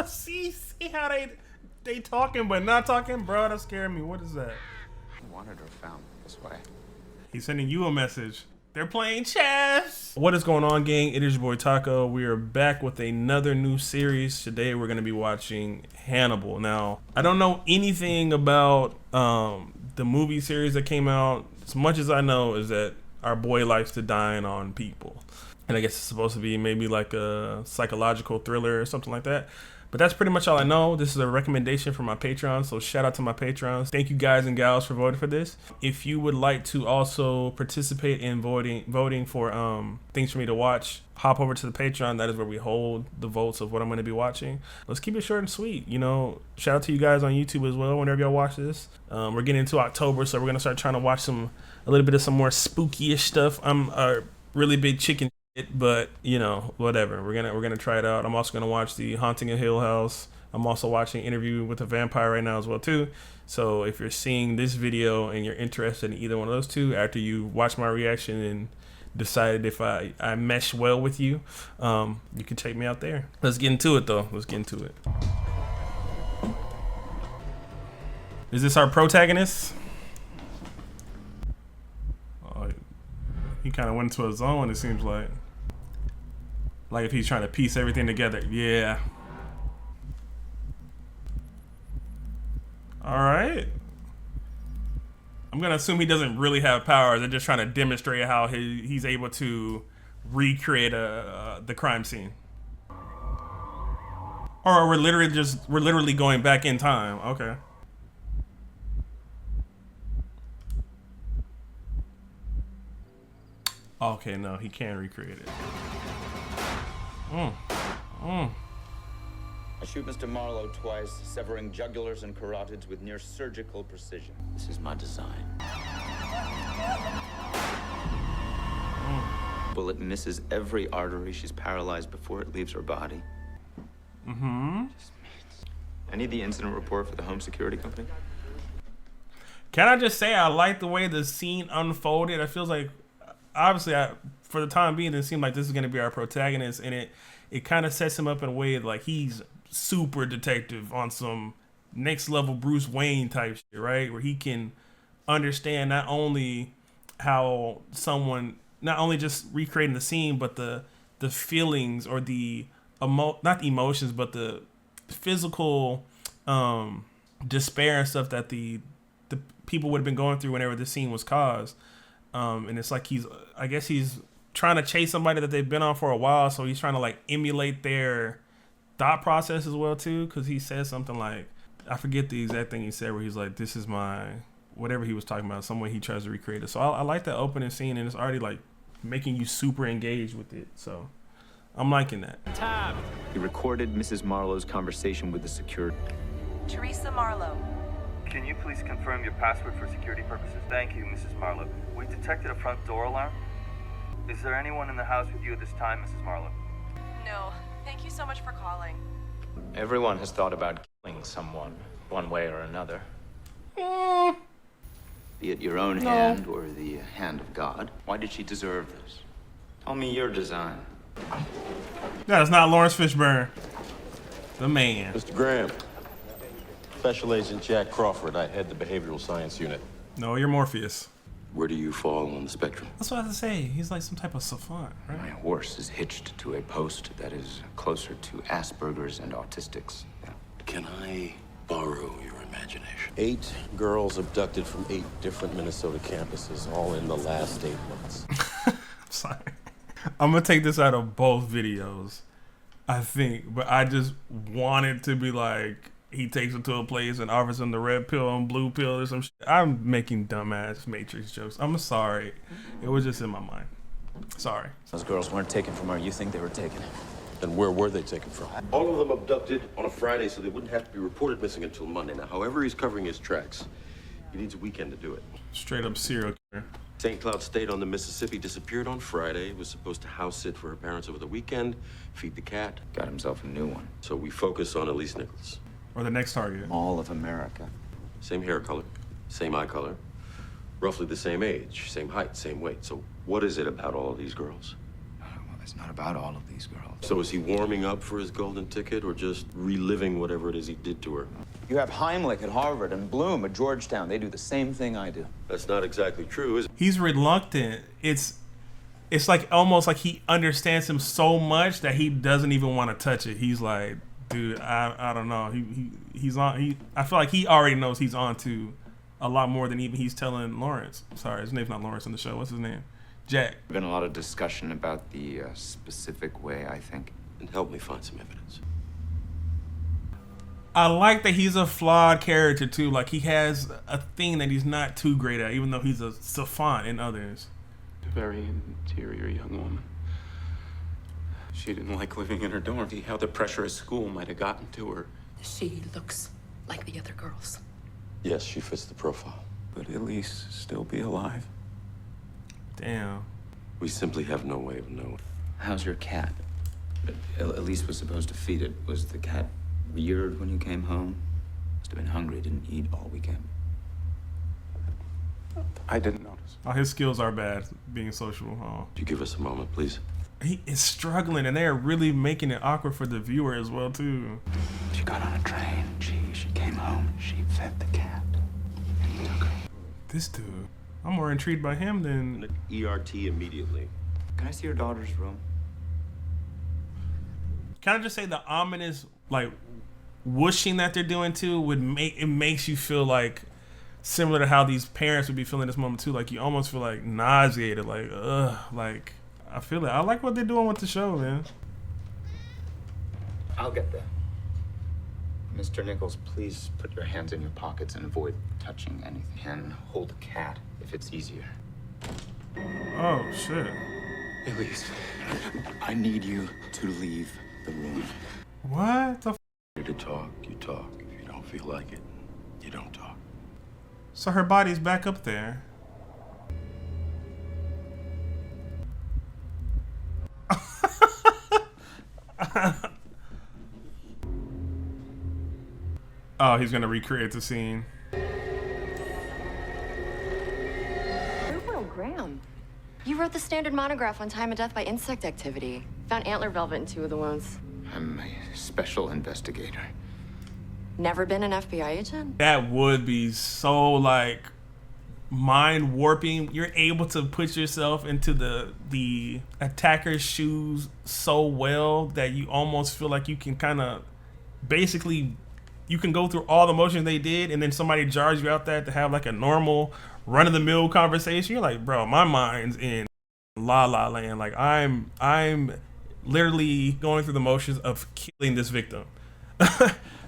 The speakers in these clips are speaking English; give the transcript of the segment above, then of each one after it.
see how they talking but not talking, bro. That scared me. What is that? Wanted her found this way. He's sending you a message. They're playing chess. What is going on, gang? It is your boy Taco. We are back with another new series. Today we're going to be watching Hannibal. Now, I don't know anything about the movie series that came out. As much as I know is that our boy likes to dine on people. And I guess it's supposed to be maybe like a psychological thriller or something like that. But that's pretty much all I know. This is a recommendation from my Patreon, so shout out to my Patrons. Thank you guys and gals for voting for this. If you would like to also participate in voting for things for me to watch, hop over to the Patreon. That is where we hold the votes of what I'm going to be watching. Let's keep it short and sweet. You know, shout out to you guys on YouTube as well whenever y'all watch this. We're getting into October, so we're going to start trying to watch a little bit of some more spooky-ish stuff. I'm a really big chicken. But you know, whatever. We're gonna try it out. I'm also gonna watch The Haunting of Hill House. I'm also watching Interview with a Vampire right now as well too. So if you're seeing this video and you're interested in either one of those two, after you watch my reaction and decided if I mesh well with you, you can check me out there. Let's get into it though. Let's get into it. Is this our protagonist? Oh, he kind of went into a zone, it seems like. Like if he's trying to piece everything together. Yeah. All right. I'm going to assume he doesn't really have powers. They're just trying to demonstrate how he's able to recreate the crime scene. Or we're literally going back in time. Okay. Okay, no, he can't recreate it. I shoot Mr. Marlowe twice, severing jugulars and carotids with near surgical precision. This is my design. Bullet misses every artery. She's paralyzed before it leaves her body. I need the incident report for the home security company. Can I just say I like the way the scene unfolded? It feels like, obviously, for the time being, it seemed like this is going to be our protagonist, and it kind of sets him up in a way like he's super detective on some next level Bruce Wayne type shit, right? Where he can understand not only how someone, not only just recreating the scene, but the feelings or not the emotions, but the physical despair and stuff that the people would have been going through whenever the scene was caused. And it's like I guess he's trying to chase somebody that they've been on for a while, so he's trying to like emulate their thought process as well too, because he says something like, I forget the exact thing he said, where he's like, this is my, whatever he was talking about, some way he tries to recreate it. So I like that opening scene, and it's already like making you super engaged with it, so I'm liking that. Tab. He recorded Mrs. Marlowe's conversation with the security. Teresa Marlowe. Can you please confirm your password for security purposes? Thank you, Mrs. Marlowe. We detected a front door alarm. Is there anyone in the house with you at this time, Mrs. Marlowe? No, thank you so much for calling. Everyone has thought about killing someone, one way or another. Be it your own hand or the hand of God. Why did she deserve this? Tell me your design. No, it's not Lawrence Fishburne. The man. Mr. Graham. Special Agent Jack Crawford. I head the behavioral science unit. No, you're Morpheus. Where do you fall on the spectrum? That's what I have to say. He's like some type of savant, right? My horse is hitched to a post that is closer to Asperger's and autistics. Yeah. Can I borrow your imagination? 8 girls abducted from 8 different Minnesota campuses, all in the last 8 months. I'm sorry. I'm gonna take this out of both videos, I think, but I just want it to be like he takes him to a place and offers him the red pill and blue pill or some shit. I'm making dumbass Matrix jokes. I'm sorry. It was just in my mind. Sorry. Those girls weren't taken from where you think they were taken. And where were they taken from? All of them abducted on a Friday, so they wouldn't have to be reported missing until Monday. Now, however he's covering his tracks, he needs a weekend to do it. Straight up serial killer. St. Cloud State on the Mississippi disappeared on Friday. Was supposed to house sit for her parents over the weekend, feed the cat. Got himself a new one. So we focus on Elise Nichols. Or the next target. All of America. Same hair color, same eye color, roughly the same age, same height, same weight. So what is it about all of these girls? It's not about all of these girls. So is he warming up for his golden ticket or just reliving whatever it is he did to her? You have Heimlich at Harvard and Bloom at Georgetown. They do the same thing I do. That's not exactly true, is it? He's reluctant. It's like almost like he understands him so much that he doesn't even want to touch it. He's like, dude, I don't know. He's on. I feel like he already knows he's on to a lot more than even he's telling Lawrence. Sorry, his name's not Lawrence in the show. What's his name? Jack. There's been a lot of discussion about the specific way I think. And help me find some evidence. I like that he's a flawed character too. Like he has a thing that he's not too great at, even though he's a savant in others. A very interior young woman. She didn't like living in her dorm. See how the pressure of school might have gotten to her. She looks like the other girls. Yes, she fits the profile. But at least still be alive. Damn. We simply have no way of knowing. How's your cat? Elise was supposed to feed it. Was the cat weird when you came home? Must have been hungry, didn't eat all weekend. I didn't notice. Oh, his skills are bad being social. Oh. Could you give us a moment, please? He is struggling, and they're really making it awkward for the viewer as well too. She got on a train. She came home. She fed the cat. And he took her. This dude, I'm more intrigued by him than. ERT immediately. Can I see your daughter's room? Can I just say the ominous like whooshing that they're doing too would make it makes you feel like similar to how these parents would be feeling this moment too. Like you almost feel like nauseated, like ugh, like I feel it. I like what they're doing with the show, man. I'll get there. Mr. Nichols, please put your hands in your pockets and avoid touching anything. And hold a cat if it's easier. Oh shit. Elise, I need you to leave the room. What the? To talk, you talk. If you don't feel like it, you don't talk. So her body's back up there. Oh, he's gonna recreate the scene. Oh, Graham. You wrote the standard monograph on time of death by insect activity. Found antler velvet in 2 of the wounds. I'm a special investigator. Never been an FBI agent? That would be so like mind warping. You're able to put yourself into the attacker's shoes so well that you almost feel like you can kind of basically you can go through all the motions they did, and then somebody jars you out that to have like a normal run-of-the-mill conversation. You're like, bro, my mind's in la la land. Like I'm literally going through the motions of killing this victim.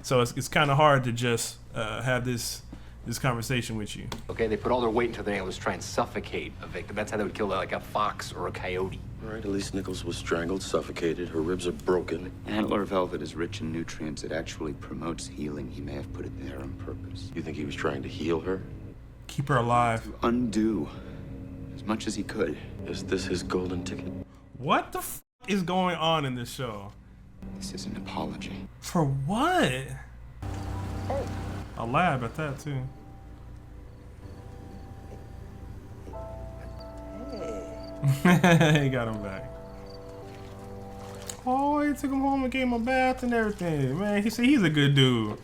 So it's kind of hard to just have this conversation with you. Okay, they put all their weight into their antlers to try and suffocate a victim. That's how they would kill like a fox or a coyote. All right, Elise Nichols was strangled, suffocated. Her ribs are broken. Antler velvet is rich in nutrients. It actually promotes healing. He may have put it there on purpose. You think he was trying to heal her? Keep her alive. To undo as much as he could. Is this his golden ticket? What the is going on in this show? This is an apology. For what? A lab at that too. He got him back. Oh, he took him home and gave him a bath and everything. Man, he said he's a good dude.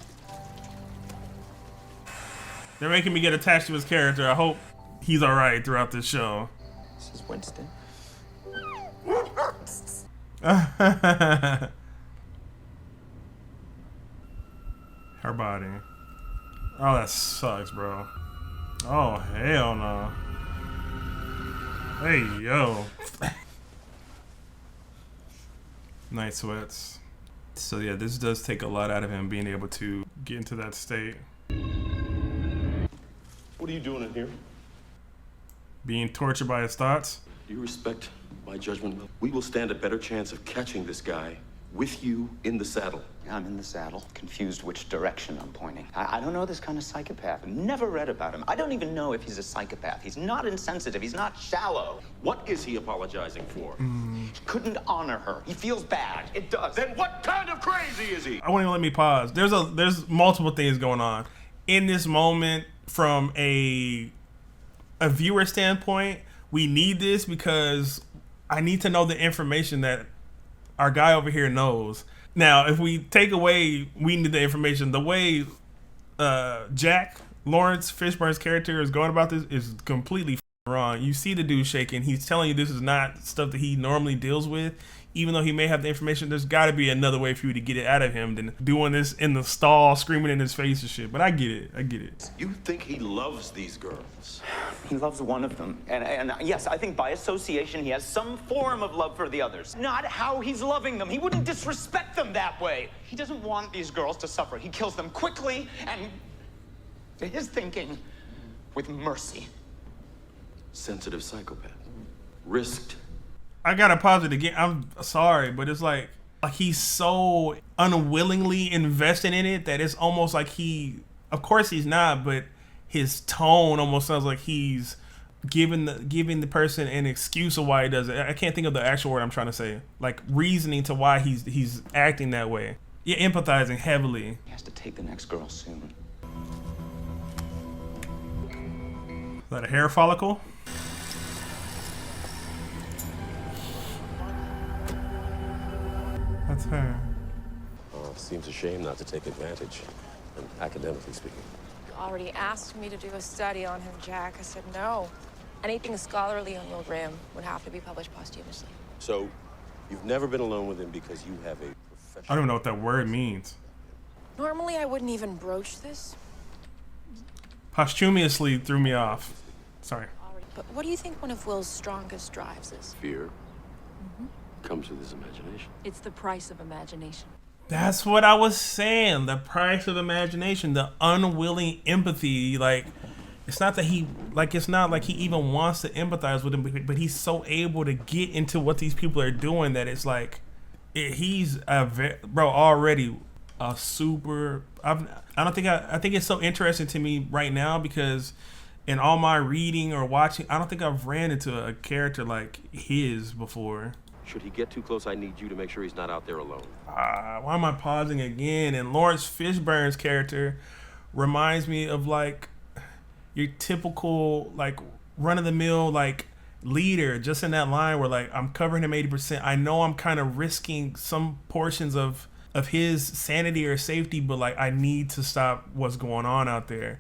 They're making me get attached to his character. I hope he's alright throughout this show. This is Winston. Her body. Oh, that sucks, bro. Oh, hell no. Hey, yo. Night sweats. So yeah, this does take a lot out of him being able to get into that state. What are you doing in here? Being tortured by his thoughts. Do you respect my judgment? We will stand a better chance of catching this guy with you in the saddle. I'm in the saddle, confused which direction I'm pointing. I don't know this kind of psychopath. I've never read about him. I don't even know if he's a psychopath. He's not insensitive. He's not shallow. What is he apologizing for? He couldn't honor her. He feels bad. It does. Then what kind of crazy is he? I won't even let me pause. There's multiple things going on in this moment from a viewer standpoint. We need this because I need to know the information that our guy over here knows. Now, if we take away, we need the information. The way Jack Lawrence Fishburne's character is going about this is completely wrong. You see the dude shaking. He's telling you this is not stuff that he normally deals with. Even though he may have the information, there's got to be another way for you to get it out of him than doing this in the stall, screaming in his face and shit. But I get it. I get it. You think he loves these girls? He loves one of them. And yes, I think by association he has some form of love for the others. Not how he's loving them. He wouldn't disrespect them that way. He doesn't want these girls to suffer. He kills them quickly and, to his thinking, with mercy. Sensitive psychopath. Risked. I gotta pause it again. I'm sorry, but it's like he's so unwillingly invested in it that it's almost like of course he's not, but his tone almost sounds like he's giving the person an excuse of why he does it. I can't think of the actual word I'm trying to say. Like reasoning to why he's acting that way. Yeah, empathizing heavily. He has to take the next girl soon. Is that a hair follicle? That's her. Seems a shame not to take advantage, academically speaking. You already asked me to do a study on him, Jack. I said no. Anything scholarly on Will Graham would have to be published posthumously. So, you've never been alone with him because you have a professional... I don't know what that word means. Normally, I wouldn't even broach this. Posthumously threw me off. Sorry. But what do you think one of Will's strongest drives is? Fear. Comes with his imagination. It's the price of imagination. That's what I was saying. The price of imagination, the unwilling empathy. Like, it's not that it's not like he even wants to empathize with him, but he's so able to get into what these people are doing that it's like, he's already a super. I think it's so interesting to me right now because in all my reading or watching, I don't think I've ran into a character like his before. Should he get too close, I need you to make sure he's not out there alone. Why am I pausing again? And Lawrence Fishburne's character reminds me of like your typical like run-of-the-mill like leader, just in that line where like I'm covering him 80%. I know I'm kind of risking some portions of his sanity or safety, but like I need to stop what's going on out there,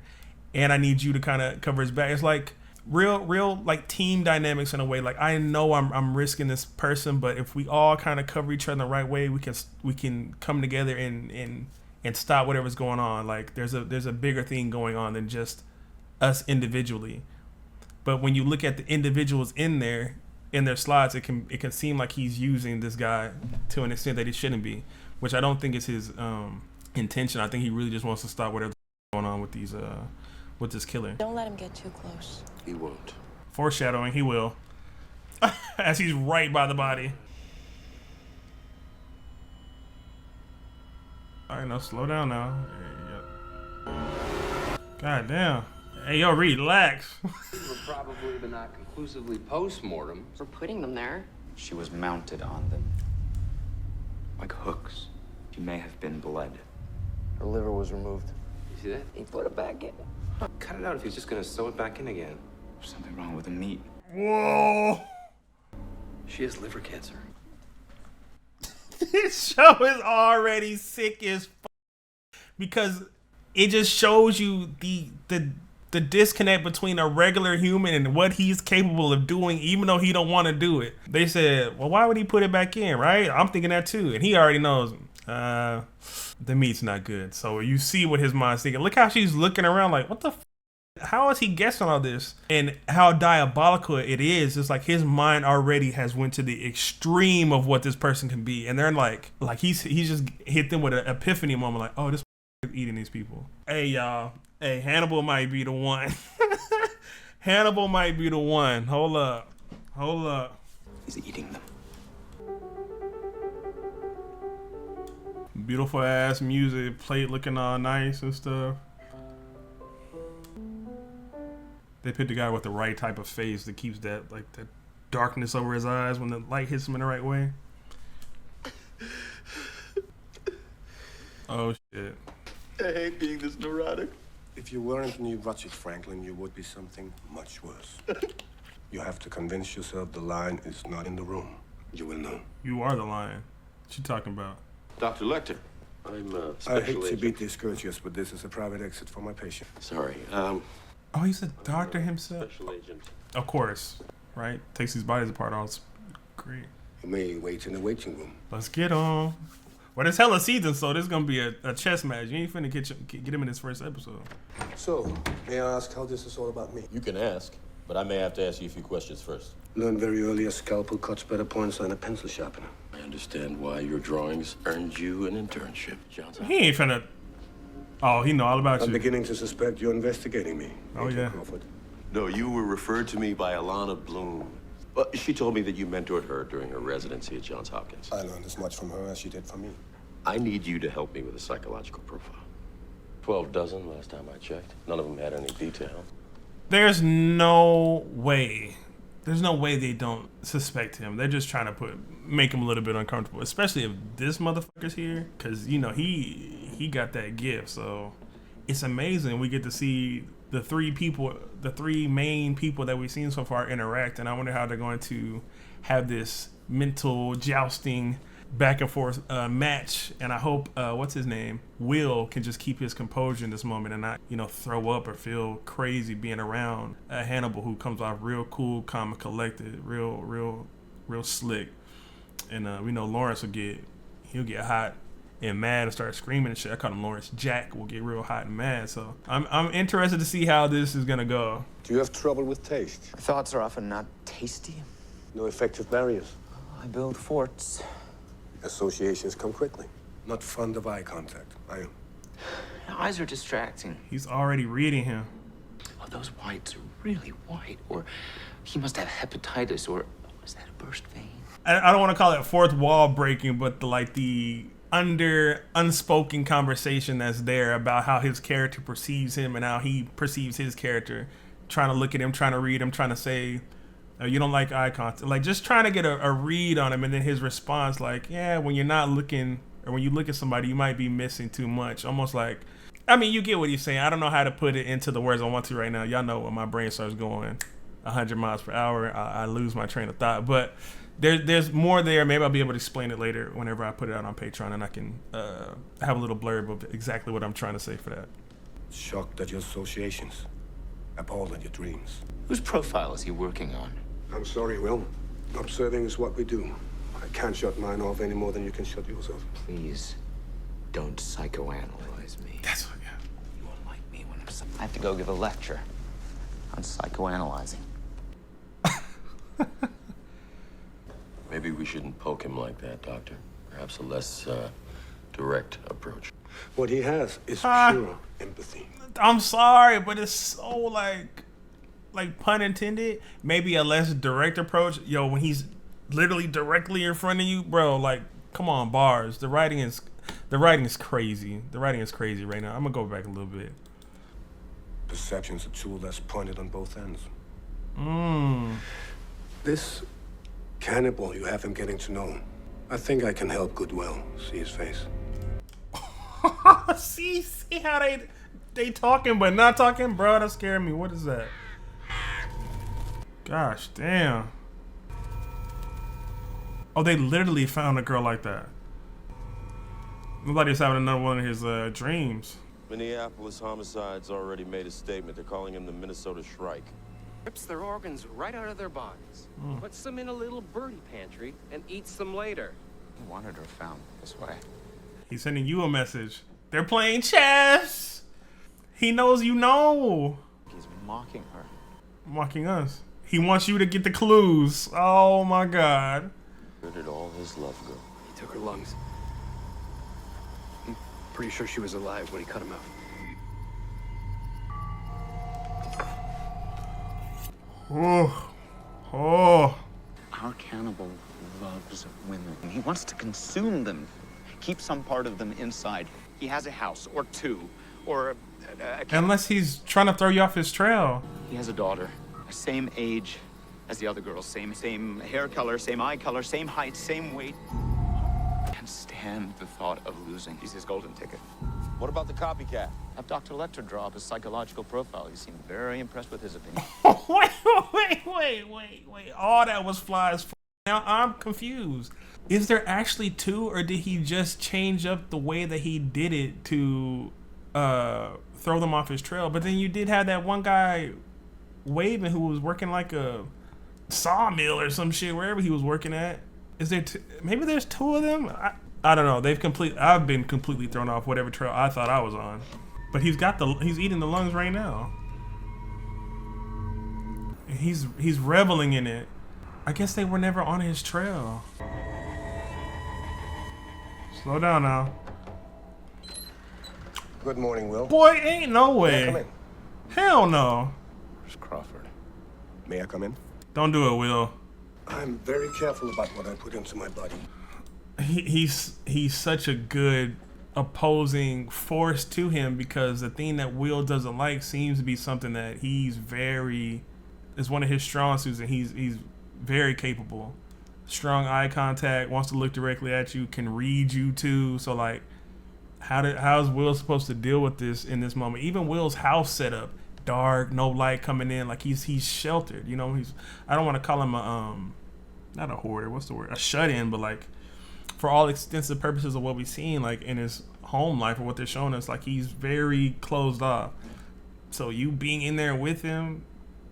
and I need you to kind of cover his back. It's like real like team dynamics in a way. Like I know I'm risking this person, but if we all kind of cover each other in the right way, we can come together and stop whatever's going on. Like there's a bigger thing going on than just us individually. But when you look at the individuals in their slots, it can seem like he's using this guy to an extent that he shouldn't be, which I don't think is his intention. I think he really just wants to stop whatever's going on with these with this killer. Don't let him get too close. He won't. Foreshadowing, he will. As he's right by the body. Alright, now slow down now. God damn. Hey, yo, relax. These were probably, but not conclusively, post-mortem. We're putting them there. She was mounted on them. Like hooks. She may have been bled. Her liver was removed. You see that? He put it back in. Cut it out if he's just gonna sew it back in again. There's something wrong with the meat. Whoa. She has liver cancer. This show is already sick as because it just shows you the disconnect between a regular human and what he's capable of doing, even though he don't want to do it. They said, well, why would he put it back in, right? I'm thinking that too. And he already knows the meat's not good. So you see what his mind's thinking. Look how she's looking around like, what the how is he guessing all this? And how diabolical it is. It's like his mind already has went to the extreme of what this person can be. And they're like he's just hit them with an epiphany moment like, oh, this is eating these people. Hey, y'all. Hey, Hannibal might be the one. Hannibal might be the one. Hold up. He's eating them. Beautiful ass music, plate looking all nice and stuff. They picked the guy with the right type of face that keeps that like that darkness over his eyes when the light hits him in the right way. Oh shit. I hate being this neurotic. If you weren't Neil Franklin, you would be something much worse. You have to convince yourself the lion is not in the room. You will know. You are the lion. What you talking about? Dr. Lecter, I'm I hate to be discourteous, but this is a private exit for my patient. Sorry. Oh, he's a doctor himself. Special agent. Of course, right? Takes these bodies apart. All it's great. You may wait in the waiting room. Let's get on. Well, there's hella seasons, so there's gonna be a chess match. You ain't finna get him in his first episode. So, may I ask how this is all about me? You can ask, but I may have to ask you a few questions first. Learned very early a scalpel cuts better points than a pencil sharpener. I understand why your drawings earned you an internship, Johnson. He ain't finna. Oh, he know all about I'm you. beginning to suspect you're investigating me. Oh, Agent yeah. Crawford. No, you were referred to me by Alana Bloom. Well, she told me that you mentored her during her residency at Johns Hopkins. I learned as much from her as she did from me. I need you to help me with a psychological profile. 12 dozen last time I checked. None of them had any detail. There's no way. There's no way they don't suspect him. They're just trying to make him a little bit uncomfortable, especially if this motherfucker's here, because you know he got that gift. So it's amazing. We get to see the three main people that we've seen so far interact, and I wonder how they're going to have this mental jousting back and forth match. And I hope what's his name, Will, can just keep his composure in this moment and not throw up or feel crazy being around Hannibal, who comes off real cool, calm, and collected, real slick. And we know Lawrence he'll get hot and mad and start screaming and shit. I call him Lawrence Jack. Will get real hot and mad. So I'm interested to see how this is gonna go. Do you have trouble with taste? My thoughts are often not tasty. No effective barriers? I build forts. Associations come quickly. Not fond of eye contact, are you? Eyes are distracting. He's already reading him. Oh, those whites are really white. Or he must have hepatitis. Or is that a burst vein? I don't want to call it fourth wall breaking, but the unspoken conversation that's there about how his character perceives him and how he perceives his character, trying to look at him, trying to read him, trying to say, you don't like eye contact, like just trying to get a read on him, and then his response like, yeah, when you're not looking, or when you look at somebody, you might be missing too much. Almost like, I mean, you get what he's saying. I don't know how to put it into the words I want to right now. Y'all know when my brain starts going 100 miles per hour, I lose my train of thought. But there's more there. Maybe I'll be able to explain it later whenever I put it out on Patreon, and I can have a little blurb of exactly what I'm trying to say for that. Shocked at your associations. Appalled at your dreams. Whose profile is he working on? I'm sorry, Will. Observing is what we do. I can't shut mine off any more than you can shut yours off. Please, don't psychoanalyze me. That's what, yeah. You won't like me when I have to go give a lecture on psychoanalyzing. Maybe we shouldn't poke him like that, Doctor. Perhaps a less direct approach. What he has is pure empathy. I'm sorry, but it's so like pun intended, maybe a less direct approach. Yo, when he's literally directly in front of you, bro, like, come on, bars. The writing is crazy. The writing is crazy right now. I'm gonna go back a little bit. Perception's a tool that's pointed on both ends. This cannibal you have him getting to know, I think I can help Goodwill see his face. see how they talking but not talking, bro. That's scaring me. What is that? Gosh damn. Oh, they literally found a girl like that. Nobody's having another one of his dreams. Minneapolis Homicide's already made a statement. They're calling him the Minnesota Shrike. Rips their organs right out of their bodies. Puts them in a little birdie pantry and eats them later. He wanted her found this way. He's sending you a message. They're playing chess. He knows you know. He's mocking her. Mocking us. He wants you to get the clues. Oh my God. Where did all his love go? He took her lungs. I'm pretty sure she was alive when he cut him out. Oh. Our cannibal loves women. He wants to consume them. Keep some part of them inside. He has a house or two, or unless he's trying to throw you off his trail. He has a daughter, same age as the other girls, same hair color, same eye color, same height, same weight. Can't stand the thought of losing. He's his golden ticket. What about the copycat? Have Dr. Lecter draw up his psychological profile. He seemed very impressed with his opinion. Wait. All that was flies. Now I'm confused. Is there actually two, or did he just change up the way that he did it to throw them off his trail? But then you did have that one guy waving who was working like a sawmill or some shit wherever he was working at. Is there maybe there's two of them? I don't know. I've been completely thrown off whatever trail I thought I was on. But he's eating the lungs right now. He's reveling in it. I guess they were never on his trail. Slow down now. Good morning, Will. Boy, ain't no May I way. come in? Hell no. Where's Crawford? May I come in? Don't do it, Will. I'm very careful about what I put into my body. He's such a good opposing force to him, because the thing that Will doesn't like seems to be something that is one of his strong suits, and he's very capable. Strong eye contact, wants to look directly at you, can read you too. So like, how's Will supposed to deal with this in this moment? Even Will's house setup, dark, no light coming in, like he's sheltered. You know, I don't want to call him a not a hoarder. What's the word? A shut-in, but like, for all extensive purposes of what we've seen, like in his home life or what they're showing us, like he's very closed off. So you being in there with him,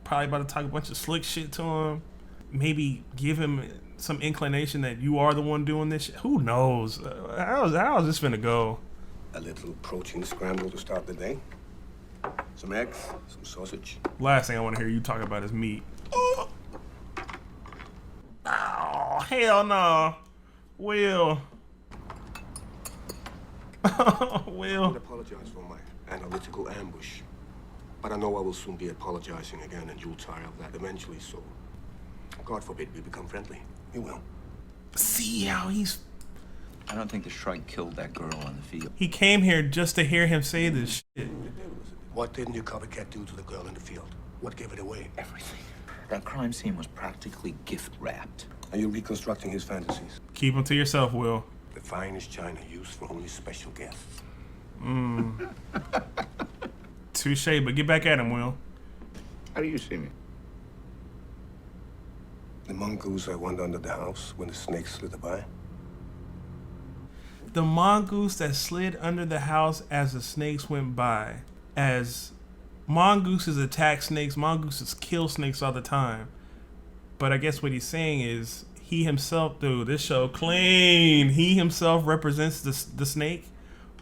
probably about to talk a bunch of slick shit to him, maybe give him some inclination that you are the one doing this shit. Who knows? How's this finna go? A little protein scramble to start the day. Some eggs, some sausage. Last thing I want to hear you talk about is meat. Oh, hell no. Will. Will. I would apologize for my analytical ambush, but I know I will soon be apologizing again, and you'll tire of that eventually, so God forbid we become friendly. You will. See how he's... I don't think the shrike killed that girl on the field. He came here just to hear him say this shit. What didn't your copycat do to the girl in the field? What gave it away? Everything. That crime scene was practically gift wrapped. Are you reconstructing his fantasies? Keep them to yourself, Will. The finest china used for only special guests. Touche, but get back at him, Will. How do you see me? The mongoose I went under the house when the snake slid by. The mongoose that slid under the house as the snakes went by. As mongooses attack snakes, mongooses kill snakes all the time. But I guess what he's saying is he himself, dude, this show clean. He himself represents the snake,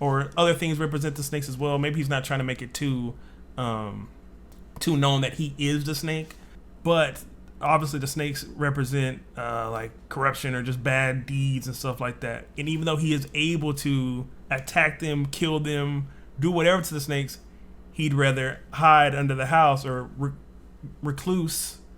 or other things represent the snakes as well. Maybe he's not trying to make it too known that he is the snake, but obviously the snakes represent like corruption or just bad deeds and stuff like that. And even though he is able to attack them, kill them, do whatever to the snakes, he'd rather hide under the house or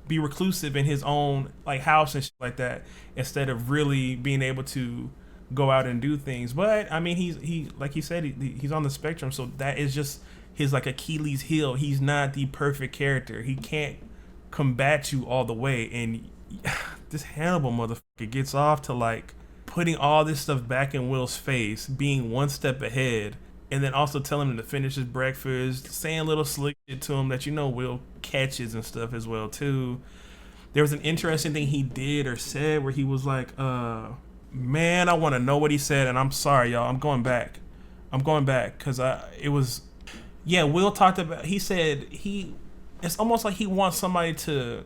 be reclusive in his own like house and shit like that, instead of really being able to go out and do things. But I mean, he like he said, he's on the spectrum, so that is just his like Achilles heel. He's not the perfect character. He can't combat you all the way. And this Hannibal motherfucker gets off to like putting all this stuff back in Will's face, being one step ahead, and then also telling him to finish his breakfast, saying little slick shit to him that Will catches and stuff as well too. There was an interesting thing he did or said where he was like, man, I want to know what he said, and I'm sorry, y'all. I'm going back because Will talked about, he said it's almost like he wants somebody to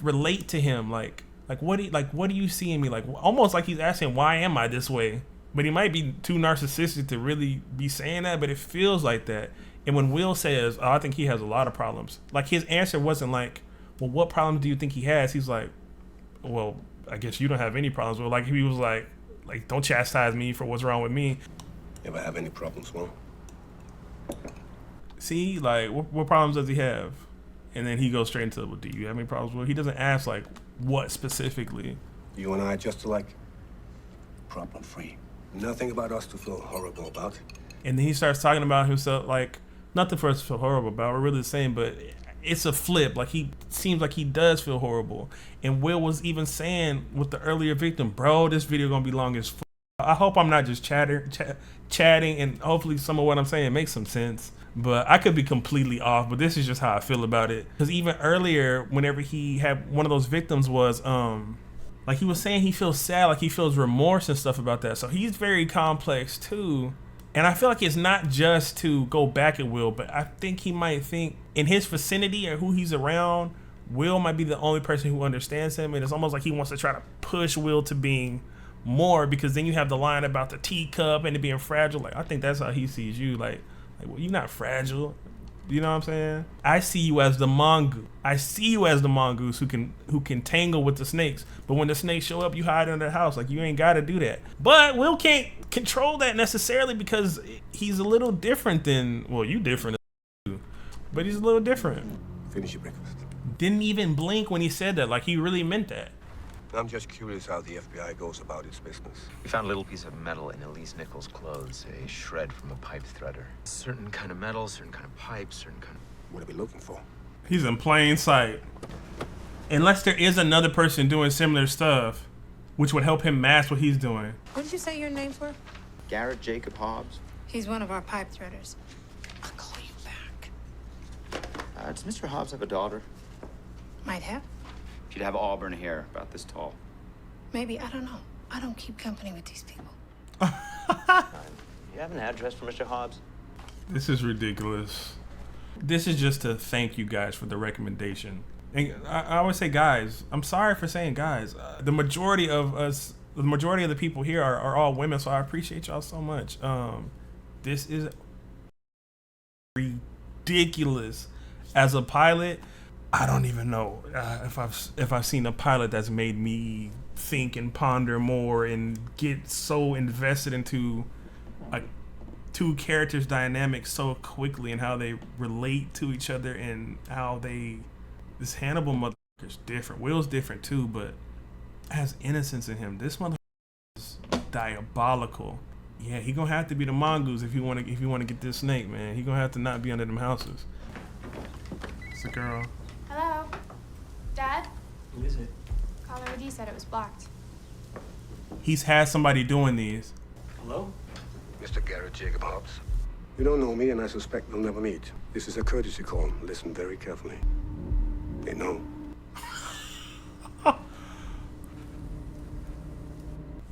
relate to him, like what do you see in me, like almost like he's asking, why am I this way? But he might be too narcissistic to really be saying that, but it feels like that. And when Will says, I think he has a lot of problems, like his answer wasn't like, well, what problems do you think he has? He's like, well, I guess you don't have any problems. Well, like he was like don't chastise me for what's wrong with me. Ever have any problems, Will? See, like what problems does he have? And then he goes straight into, well, do you have any problems? Well, he doesn't ask like what specifically. You and I just like problem free. Nothing about us to feel horrible about. And then he starts talking about himself, like nothing for us to feel horrible about. We're really the same, but it's a flip. Like he seems like he does feel horrible. And Will was even saying with the earlier victim, bro, this video gonna be long as I hope I'm not just chatting, and hopefully some of what I'm saying makes some sense. But I could be completely off, but this is just how I feel about it. Because even earlier, whenever he had one of those victims was, like he was saying he feels sad, like he feels remorse and stuff about that. So he's very complex too. And I feel like it's not just to go back at Will, but I think he might think in his vicinity or who he's around, Will might be the only person who understands him. And it's almost like he wants to try to push Will to being more, because then you have the line about the teacup and it being fragile. Like, I think that's how he sees you. Like well, you're not fragile. You know what I'm saying? I see you as the mongoose. I see you as the mongoose who can tangle with the snakes. But when the snakes show up, you hide under the house. Like, you ain't got to do that. But Will can't control that necessarily because he's a little different than, well, you different too, but he's a little different. Finish your breakfast. Didn't even blink when he said that. Like, he really meant that. I'm just curious how the FBI goes about its business. We found a little piece of metal in Elise Nichols' clothes, a shred from a pipe threader. Certain kind of metal, certain kind of pipe, certain kind of... What are we looking for? He's in plain sight. Unless there is another person doing similar stuff, which would help him mask what he's doing. What did you say your names were? Garrett Jacob Hobbs. He's one of our pipe threaders. I'll call you back. Does Mr. Hobbs have a daughter? Might have. She'd have auburn hair, about this tall. Maybe, I don't know. I don't keep company with these people. You have an address for Mr. Hobbs? This is ridiculous. This is just to thank you guys for the recommendation. And I always say guys. I'm sorry for saying guys. The majority of us, the majority of the people here are all women, so I appreciate y'all so much. This is ridiculous. As a pilot, I don't even know if I've seen a pilot that's made me think and ponder more and get so invested into two characters' dynamics so quickly and how they relate to each other and how this Hannibal motherfucker is different. Will's different too, but has innocence in him. This motherfucker is diabolical. Yeah, he gonna have to be the mongoose if you want to get this snake, man. He gonna have to not be under them houses. It's a girl. Hello? Dad? Who is it? Caller ID said it was blocked. He's had somebody doing these. Hello? Mr. Garrett Jacob Hobbs. You don't know me, and I suspect we'll never meet. This is a courtesy call. Listen very carefully. They know.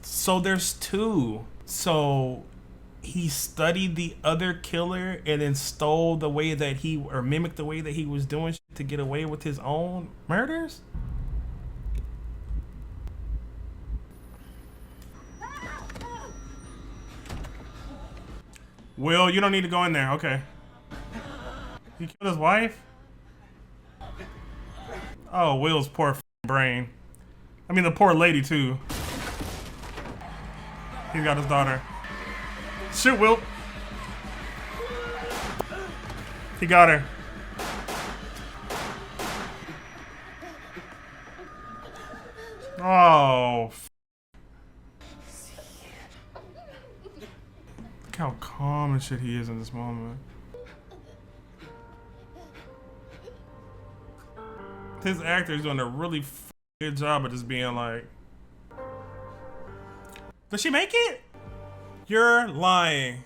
So there's two. So he studied the other killer and then stole the way that or mimicked the way that he was doing shit to get away with his own murders? Will, you don't need to go in there. Okay. He killed his wife? Oh, Will's poor brain. I mean, the poor lady, too. He's got his daughter. Shoot, Will. He got her. Oh. Look how calm and shit he is in this moment. His actor is doing a really good job of just being like, does she make it? You're lying.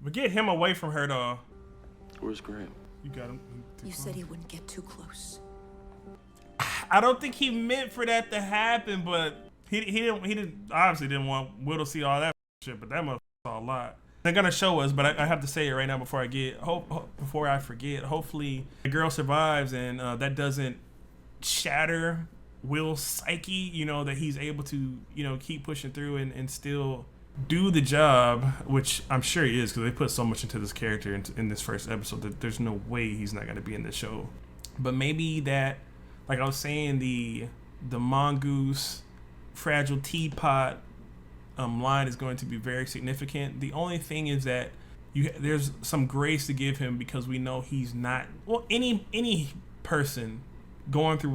But get him away from her, though. Where's Graham? You got him. You said he wouldn't get too close. I don't think he meant for that to happen, but he obviously didn't want Will to see all that shit. But that motherfucker saw a lot. They're gonna show us, but I have to say it right now before I forget. Hopefully, the girl survives and that doesn't shatter Will's psyche. You know, that he's able to keep pushing through and still do the job, which I'm sure he is because they put so much into this character in this first episode that there's no way he's not gonna be in the show. But maybe that, like I was saying, the mongoose fragile teapot line is going to be very significant. The only thing is that there's some grace to give him because we know he's not, well, any person going through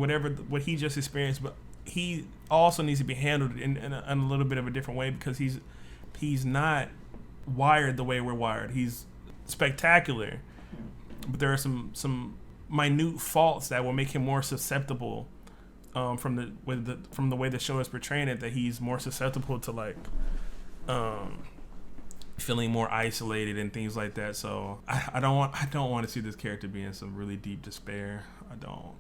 what he just experienced, but he also needs to be handled in a little bit of a different way because he's not wired the way we're wired. He's spectacular, but there are some minute faults that will make him more susceptible from the way the show is portraying it, that he's more susceptible to like feeling more isolated and things like that. So I don't want to see this character be in some really deep despair. I don't,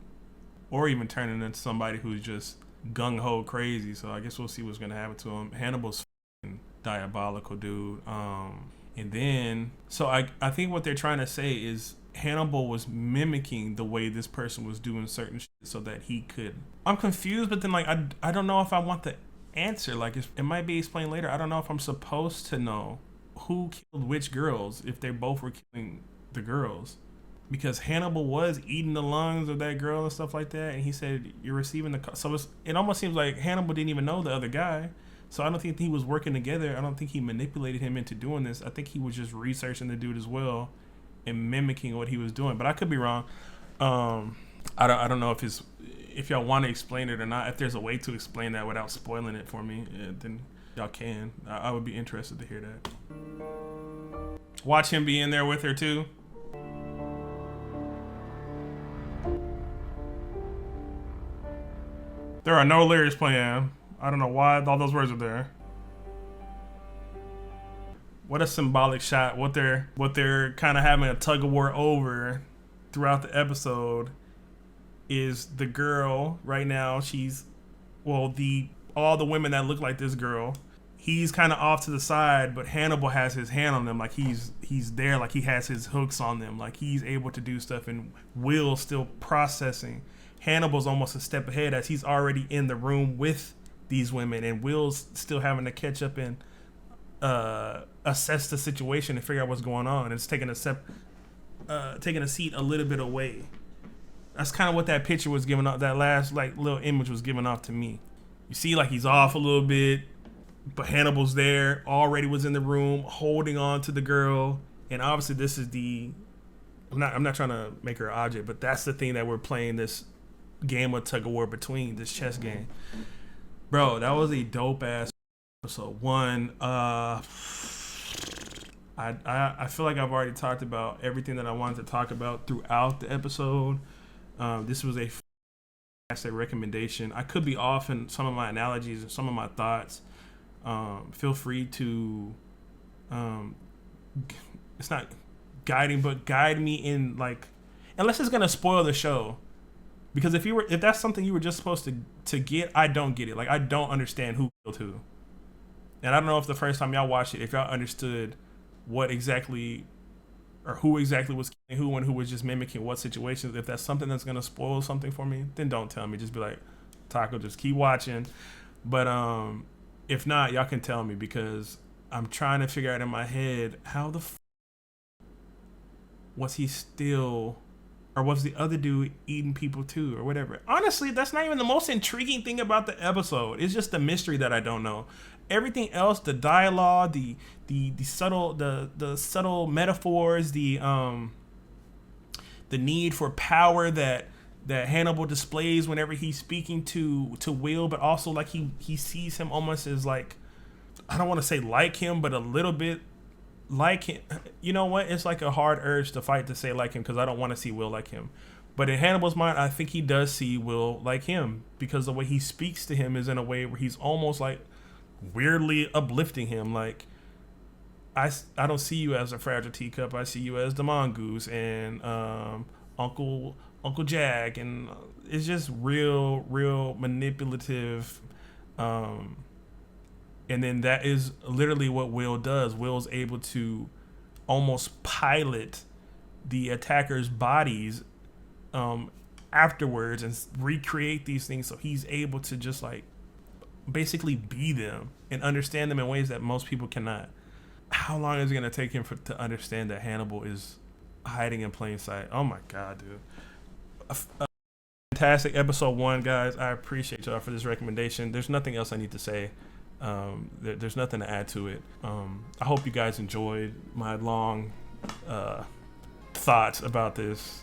or even turning into somebody who's just gung ho crazy. So I guess we'll see what's gonna happen to him. Hannibal's diabolical, dude. And then so I think what they're trying to say is Hannibal was mimicking the way this person was doing certain shit so that he could. I'm confused, but then like I don't know if I want the answer. Like it might be explained later. I don't know if I'm supposed to know who killed which girls, if they both were killing the girls, because Hannibal was eating the lungs of that girl and stuff like that, and he said you're receiving the so it almost seems like Hannibal didn't even know the other guy. So I don't think he was working together. I don't think he manipulated him into doing this. I think he was just researching the dude as well and mimicking what he was doing. But I could be wrong. I don't know if y'all want to explain it or not. If there's a way to explain that without spoiling it for me, then y'all can. I would be interested to hear that. Watch him be in there with her too. There are no lyrics playing. I don't know why all those words are there. What a symbolic shot. What they're kind of having a tug of war over throughout the episode is the girl right now. She's, well, all the women that look like this girl. He's kind of off to the side, but Hannibal has his hand on them, like he's there, like he has his hooks on them, like he's able to do stuff, and Will's still processing. Hannibal's almost a step ahead as he's already in the room with these women, and Will's still having to catch up and assess the situation and figure out what's going on. It's taking a seat a little bit away. That's kind of what that picture was giving off. That last like little image was giving off to me. You see, like he's off a little bit, but Hannibal's there, already was in the room, holding on to the girl, and obviously this is the. I'm not trying to make her an object, but that's the thing that we're playing this game of tug of war between, this chess game. Bro, that was a dope ass episode. One, I feel like I've already talked about everything that I wanted to talk about throughout the episode. This was a fantastic recommendation. I could be off in some of my analogies and some of my thoughts. Feel free to, it's not guiding, but guide me in, like, unless it's gonna spoil the show. Because if that's something you were just supposed to get, I don't get it. Like, I don't understand who killed who. And I don't know if the first time y'all watched it, if y'all understood what exactly, or who exactly was killing who and who was just mimicking what situations. If that's something that's gonna spoil something for me, then don't tell me. Just be like, Taco, just keep watching. But if not, y'all can tell me, because I'm trying to figure out in my head how the was he still, or was the other dude eating people too, or whatever. Honestly, that's not even the most intriguing thing about the episode. It's just the mystery that I don't know. Everything else, the dialogue, the subtle metaphors, the need for power that Hannibal displays whenever he's speaking to Will, but also like he sees him almost as like, I don't want to say like him, but a little bit like him. You know what? It's like a hard urge to fight to say like him, because I don't want to see Will like him. But in Hannibal's mind, I think he does see Will like him, because the way he speaks to him is in a way where he's almost like weirdly uplifting him. Like, I don't see you as a fragile teacup. I see you as the mongoose and Uncle Jack, and it's just real manipulative. And then that is literally what Will does. Will's able to almost pilot the attackers' bodies afterwards and recreate these things, so he's able to just like basically be them and understand them in ways that most people cannot. How long is it going to take him to understand that Hannibal is hiding in plain sight? Oh my God, dude. Fantastic episode 1, guys. I appreciate y'all for this recommendation. There's nothing else I need to say. There's nothing to add to it. I hope you guys enjoyed my long thoughts about this.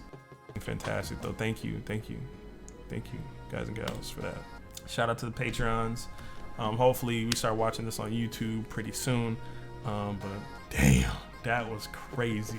Fantastic though. Thank you guys and gals for that. Shout out to the Patreons. Hopefully we start watching this on YouTube pretty soon. But damn, that was crazy.